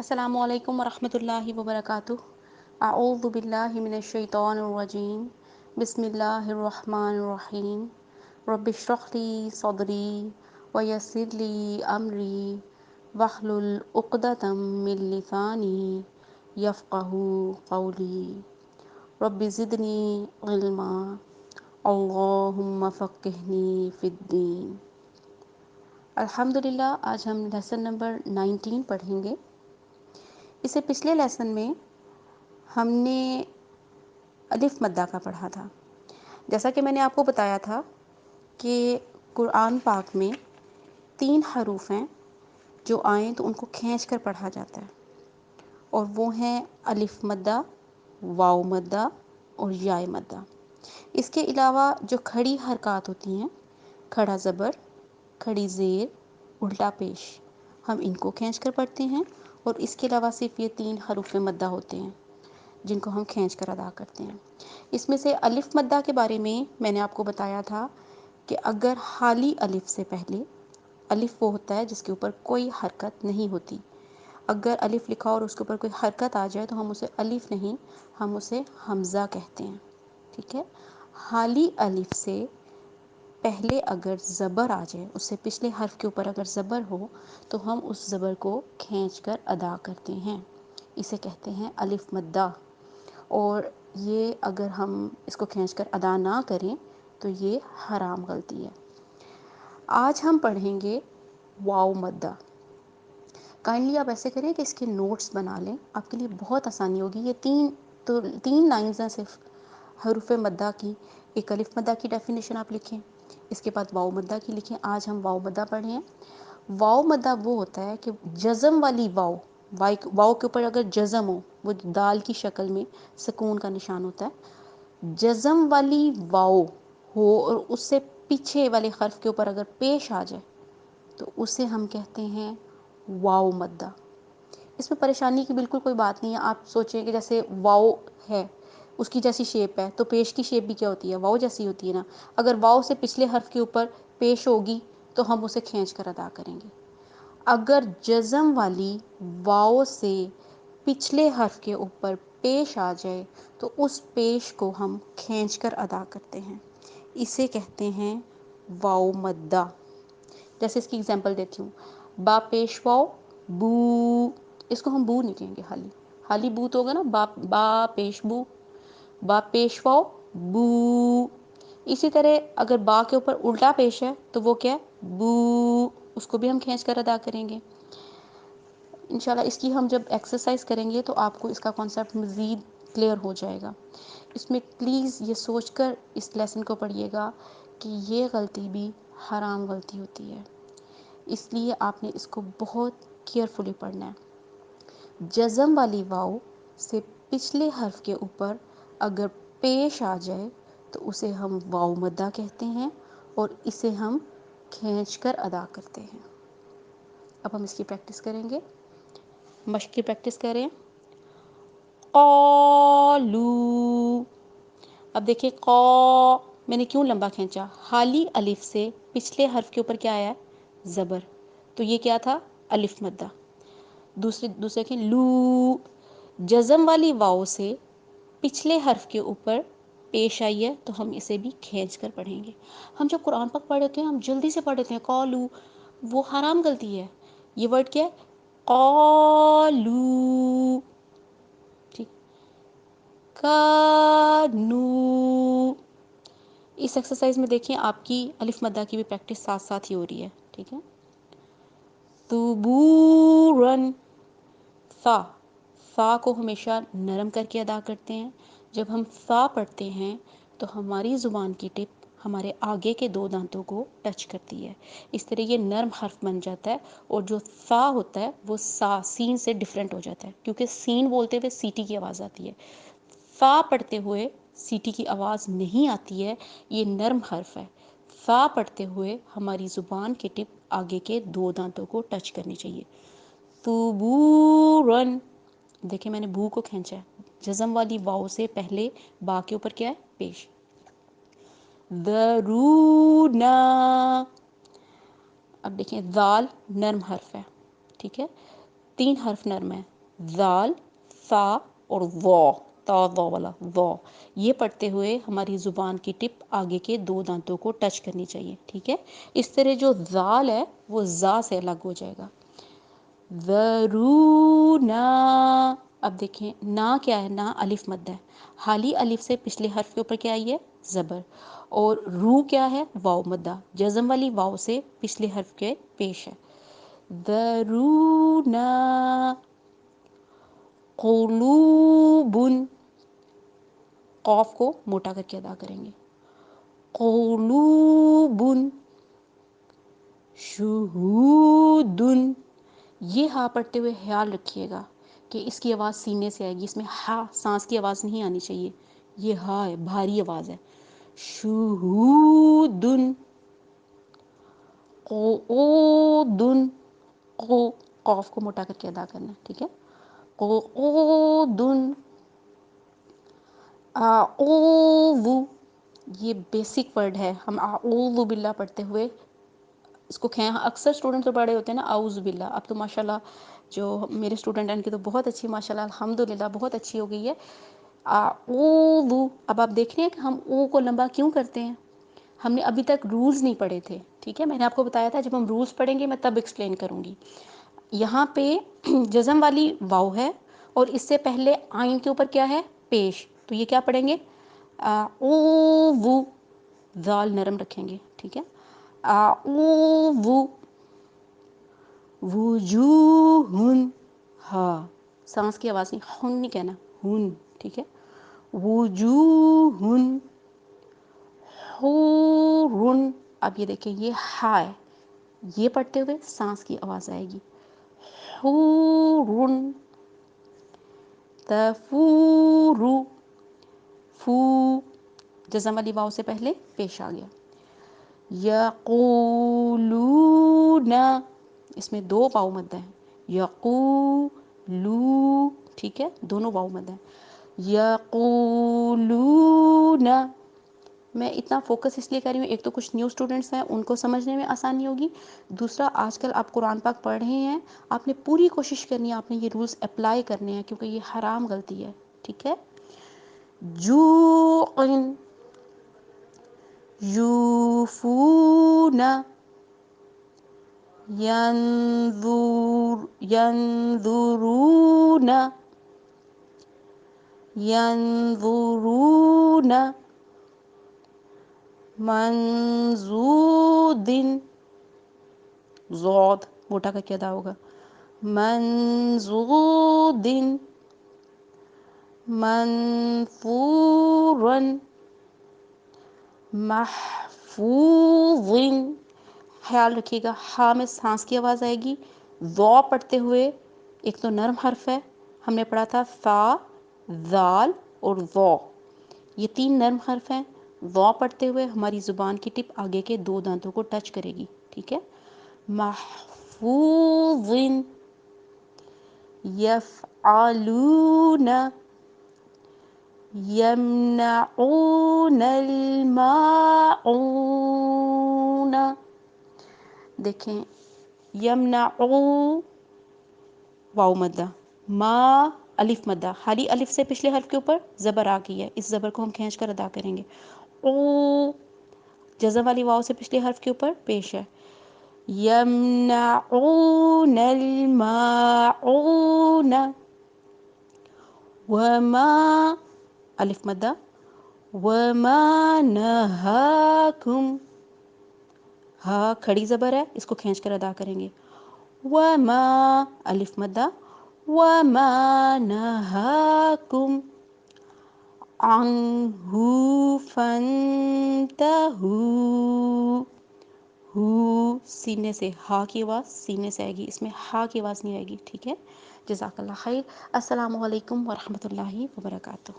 السلام علیکم ورحمۃ اللہ وبرکاتہ۔ اعوذ باللہ من الشیطان الرجیم، بسم اللہ الرحمن الرحیم۔ رب اشرح لی صدری ویسر لی امری واحلل عقدۃ من لسانی یفقہوا قولی۔ رب زدنی علما، اللہم فقہنی فی الدین۔ الحمدللہ، آج ہم لیسن نمبر 19 پڑھیں گے۔ اس سے پچھلے لیسن میں ہم نے الف مدہ کا پڑھا تھا۔ جیسا کہ میں نے آپ کو بتایا تھا کہ قرآن پاک میں 3 حروف ہیں جو آئیں تو ان کو کھینچ کر پڑھا جاتا ہے، اور وہ ہیں الف مدہ، واو مدہ اور یائے مدہ۔ اس کے علاوہ جو کھڑی حرکات ہوتی ہیں، کھڑا زبر، کھڑی زیر، الٹا پیش، ہم ان کو کھینچ کر پڑھتے ہیں، اور اس کے علاوہ صرف یہ 3 حروف مدہ ہوتے ہیں جن کو ہم کھینچ کر ادا کرتے ہیں۔ اس میں سے الف مدہ کے بارے میں نے آپ کو بتایا تھا کہ اگر خالی الف سے پہلے، الف وہ ہوتا ہے جس کے اوپر کوئی حرکت نہیں ہوتی، اگر الف لکھا اور اس کے اوپر کوئی حرکت آ جائے تو ہم اسے الف نہیں، ہم اسے حمزہ کہتے ہیں، ٹھیک ہے۔ خالی الف سے پہلے اگر زبر آ جائے، اس سے پچھلے حرف کے اوپر اگر زبر ہو تو ہم اس زبر کو کھینچ کر ادا کرتے ہیں، اسے کہتے ہیں الف مدہ۔ اور یہ اگر ہم اس کو کھینچ کر ادا نہ کریں تو یہ حرام غلطی ہے۔ آج ہم پڑھیں گے واو مدہ۔ کائنڈلی آپ ایسے کریں کہ اس کے نوٹس بنا لیں، آپ کے لیے بہت آسانی ہوگی۔ یہ تین لائنز ہیں صرف حروف مدہ کی۔ ایک الف مدہ کی ڈیفینیشن آپ لکھیں، اس کے بعد واو مدہ کی لکھیں۔ آج ہم واو مدہ پڑھیں۔ واو مدہ وہ ہوتا ہے کہ جزم والی واو، واو کے اوپر اگر جزم ہو، وہ دال کی شکل میں سکون کا نشان ہوتا ہے، جزم والی واو ہو اور اس سے پیچھے والے حرف کے اوپر اگر پیش آ جائے تو اسے ہم کہتے ہیں واو مدہ۔ اس میں پریشانی کی بالکل کوئی بات نہیں ہے۔ آپ سوچیں کہ جیسے واو ہے، اس کی جیسی شیپ ہے تو پیش کی شیپ بھی کیا ہوتی ہے؟ واو جیسی ہوتی ہے نا۔ اگر واو سے پچھلے حرف کے اوپر پیش ہوگی تو ہم اسے کھینچ کر ادا کریں گے۔ اگر جزم والی واو سے پچھلے حرف کے اوپر پیش آ جائے تو اس پیش کو ہم کھینچ کر ادا کرتے ہیں، اسے کہتے ہیں واو مدہ۔ جیسے اس کی اگزامپل دیتی ہوں، با پیش واو بو، اس کو ہم بو نہیں کہیں گے، خالی بو تو ہوگا نا، با پیش بو، با پیش واو بو۔ اسی طرح اگر با کے اوپر الٹا پیش ہے تو وہ کیا ہے؟ بو، اس کو بھی ہم کھینچ کر ادا کریں گے۔ انشاءاللہ اس کی ہم جب ایکسرسائز کریں گے تو آپ کو اس کا کانسیپٹ مزید کلیئر ہو جائے گا۔ اس میں پلیز یہ سوچ کر اس لیسن کو پڑھیے گا کہ یہ غلطی بھی حرام غلطی ہوتی ہے، اس لیے آپ نے اس کو بہت کیئرفلی پڑھنا ہے۔ جزم والی واو سے پچھلے حرف کے اوپر اگر پیش آ جائے تو اسے ہم واو مدہ کہتے ہیں، اور اسے ہم کھینچ کر ادا کرتے ہیں۔ اب ہم اس کی پریکٹس کریں گے، مشق کی پریکٹس کریں۔ قالو، اب دیکھیں قا میں نے کیوں لمبا کھینچا؟ خالی الف سے پچھلے حرف کے اوپر کیا آیا ہے؟ زبر، تو یہ کیا تھا؟ الف مدہ۔ دوسرے کہ لو، جزم والی واو سے پچھلے حرف کے اوپر پیش آئی ہے تو ہم اسے بھی کھینچ کر پڑھیں گے۔ ہم جب قرآن پاک پڑھ لیتے ہیں ہم جلدی سے پڑھ لیتے ہیں قالو، وہ حرام غلطی ہے۔ یہ ورڈ کیا ہے؟ قالو، ٹھیک، کانو۔ اس ایکسرسائز میں دیکھیں آپ کی الف مدہ کی بھی پریکٹس ساتھ ساتھ ہی ہو رہی ہے، ٹھیک ہے۔ ثبورن، فا کو ہمیشہ نرم کر کے ادا کرتے ہیں۔ جب ہم فا پڑھتے ہیں تو ہماری زبان کی ٹپ ہمارے آگے کے 2 دانتوں کو ٹچ کرتی ہے، اس طرح یہ نرم حرف بن جاتا ہے، اور جو فا ہوتا ہے وہ سین سے ڈیفرنٹ ہو جاتا ہے، کیونکہ سین بولتے ہوئے سیٹی کی آواز آتی ہے، فا پڑھتے ہوئے سیٹی کی آواز نہیں آتی ہے، یہ نرم حرف ہے۔ فا پڑھتے ہوئے ہماری زبان کی ٹپ آگے کے 2 دانتوں کو ٹچ کرنی چاہیے۔ ثبورن، دیکھیں میں نے بو کو کھینچا ہے، جزم والی واو سے پہلے با کے اوپر کیا ہے؟ پیش۔ ذرونا، اب دیکھیں ذال نرم حرف ہے، ٹھیک ہے۔ تین حرف نرم ہیں، ذال، ثا اور وا، تا وا والا وا. یہ پڑھتے ہوئے ہماری زبان کی ٹپ آگے کے دو دانتوں کو ٹچ کرنی چاہیے، ٹھیک ہے. اس طرح جو ذال ہے وہ زا سے الگ ہو جائے گا. ذرونا. اب دیکھیں نا کیا ہے، نا الف مد ہے، حالی الف سے پچھلے حرف کے اوپر کیا آئی ہے، زبر. اور رو کیا ہے، واو مدہ، جزم والی واو سے پچھلے حرف کے پیش ہے. ذرونا قلوب، قوف کو موٹا کر کے ادا کریں گے، قلوب شہود. یہ ہا پڑھتے ہوئے خیال رکھیے گا کہ اس کی آواز سینے سے آئے گی، اس میں ہا سانس کی آواز نہیں آنی چاہیے، یہ ہا ہے، بھاری آواز ہے. شہود قعود، قوف کو موٹا کر کے ادا کرنا ہے، ٹھیک ہے. قعود اعوذ. یہ بیسک ورڈ ہے، ہم اعوذ باللہ پڑھتے ہوئے اس کو اکثر اسٹوڈنٹ تو پڑھے ہوتے ہیں نا اعوذ باللہ. اب تو ماشاءاللہ جو میرے اسٹوڈنٹ ہیں ان کی تو بہت اچھی ماشاءاللہ الحمدللہ بہت اچھی ہو گئی ہے. اعوذ. اب آپ دیکھ رہے ہیں کہ ہم او کو لمبا کیوں کرتے ہیں، ہم نے ابھی تک رولز نہیں پڑھے تھے، ٹھیک ہے. میں نے آپ کو بتایا تھا جب ہم رولز پڑھیں گے میں تب ایکسپلین کروں گی. یہاں پہ جزم والی واو ہے اور اس سے پہلے آئین کے اوپر کیا ہے، پیش. تو یہ کیا پڑھیں گے، اعوذ، ذال نرم رکھیں گے، ٹھیک ہے. اعوذ وجوہ، ہاں سانس کی آواز نہیں، ہن نہیں کہنا، ہن، ٹھیک ہے. وجوہ حور. اب یہ دیکھیں یہ ہا ہے، یہ پڑھتے ہوئے سانس کی آواز آئے گی، حور تفور. فو جزم والی واو سے پہلے پیش آ گیا. یقولون، اس میں دو واو مد ہیں، یقولو، ٹھیک ہے، دونوں واو مد ہیں. یقولون. میں اتنا فوکس اس لیے کر رہی ہوں، ایک تو کچھ نیو اسٹوڈنٹس ہیں ان کو سمجھنے میں آسانی ہوگی، دوسرا آج کل آپ قرآن پاک پڑھ رہے ہیں، آپ نے پوری کوشش کرنی ہے، آپ نے یہ رولز اپلائی کرنے ہیں کیونکہ یہ حرام غلطی ہے، ٹھیک ہے. جوع یوفون ینظرون ینظرون منضود، ضاد موٹا کر کے ادا ہوگا، منضود منفور محفوظ. خیال رکھیے گا ہاں میں سانس کی آواز آئے گی. وا پڑھتے ہوئے ایک تو نرم حرف ہے، ہم نے پڑھا تھا ثا، ذال اور وا، یہ تین نرم حرف ہیں. وا پڑھتے ہوئے ہماری زبان کی ٹپ آگے کے دو دانتوں کو ٹچ کرے گی، ٹھیک ہے. محفوظ یفعلون یمنعون الماعون. دیکھیں یمنعو واو مدہ، ما الف مدہ، حالی الف سے پچھلے حرف کے اوپر زبر آ گئی ہے، اس زبر کو ہم کھینچ کر ادا کریں گے. او جزم والی واو سے پچھلے حرف کے اوپر پیش ہے. یمنعون الماعون وما الف مدہ، وما نہاکم، ہاں کھڑی زبر ہے، اس کو کھینچ کر ادا کریں گے. وما الف مدہ، وما نہاکم عنہ فانتہوا. ہو سینے سے، ہا کی آواز سینے سے آئے گی، اس میں ہا کی آواز نہیں آئے گی، ٹھیک ہے. جزاک اللہ خیر. السلام علیکم ورحمۃ اللہ وبرکاتہ.